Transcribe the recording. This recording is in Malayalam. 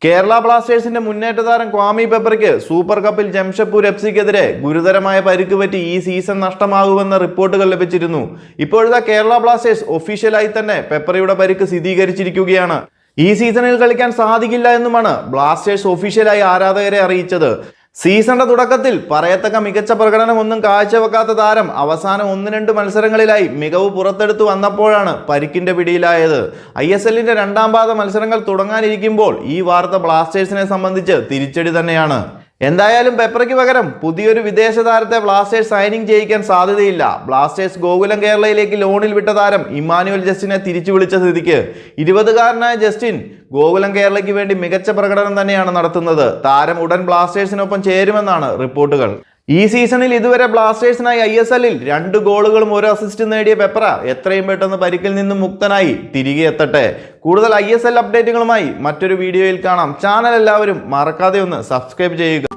കേരള ബ്ലാസ്റ്റേഴ്സിന്റെ മുന്നേറ്റ താരം ക്വാമി പെപ്പറയ്ക്ക് സൂപ്പർ കപ്പിൽ ജംഷഡ്പൂർ എഫ്സിക്കെതിരെ ഗുരുതരമായ പരിക്ക് പറ്റി ഈ സീസൺ നഷ്ടമാകുമെന്ന റിപ്പോർട്ടുകൾ ലഭിച്ചിരുന്നു. ഇപ്പോഴത്തെ കേരള ബ്ലാസ്റ്റേഴ്സ് ഒഫീഷ്യലായി തന്നെ പെപ്പറയുടെ പരിക്ക് സ്ഥിരീകരിച്ചിരിക്കുകയാണ്. ഈ സീസണിൽ കളിക്കാൻ സാധിക്കില്ല എന്നുമാണ് ബ്ലാസ്റ്റേഴ്സ് ഒഫീഷ്യലായി ആരാധകരെ അറിയിച്ചത്. സീസണിന്റെ തുടക്കത്തിൽ പറയത്തക്ക മികച്ച പ്രകടനം ഒന്നും കാഴ്ചവെക്കാത്ത താരം അവസാനം 1-2 മത്സരങ്ങളിലായി മികവ് പുറത്തെടുത്തു വന്നപ്പോഴാണ് പരിക്കിന്റെ പിടിയിലായത്. ISLന്റെ രണ്ടാം പാദ മത്സരങ്ങൾ തുടങ്ങാനിരിക്കുമ്പോൾ ഈ വാർത്ത ബ്ലാസ്റ്റേഴ്സിനെ സംബന്ധിച്ച് തിരിച്ചടി തന്നെയാണ്. എന്തായാലും പെപ്പറയ്ക്ക് പകരം പുതിയൊരു വിദേശ താരത്തെ ബ്ലാസ്റ്റേഴ്സ് സൈനിങ് ചെയ്യിക്കാൻ സാധ്യതയില്ല. ബ്ലാസ്റ്റേഴ്സ് ഗോകുലം കേരളയിലേക്ക് ലോണിൽ വിട്ട താരം ഇമ്മാനുവൽ ജസ്റ്റിനെ തിരിച്ചു വിളിച്ച സ്ഥിതിക്ക് 20-കാരനായ ജസ്റ്റിൻ ഗോകുലം കേരളയ്ക്ക് വേണ്ടി മികച്ച പ്രകടനം തന്നെയാണ് നടത്തുന്നത്. താരം ഉടൻ ബ്ലാസ്റ്റേഴ്സിനൊപ്പം ചേരുമെന്നാണ് റിപ്പോർട്ടുകൾ. ഈ സീസണിൽ ഇതുവരെ ബ്ലാസ്റ്റേഴ്സിനായി ISLൽ 2 ഗോളുകളും 1 അസിസ്റ്റും നേടിയ പെപ്പറ എത്രയും പെട്ടെന്ന് പരിക്കിൽ നിന്നും മുക്തനായി തിരികെ എത്തട്ടെ. കൂടുതൽ ISL അപ്ഡേറ്റുകളുമായി മറ്റൊരു വീഡിയോയിൽ കാണാം. ചാനൽ എല്ലാവരും മറക്കാതെ ഒന്ന് സബ്സ്ക്രൈബ് ചെയ്യുക.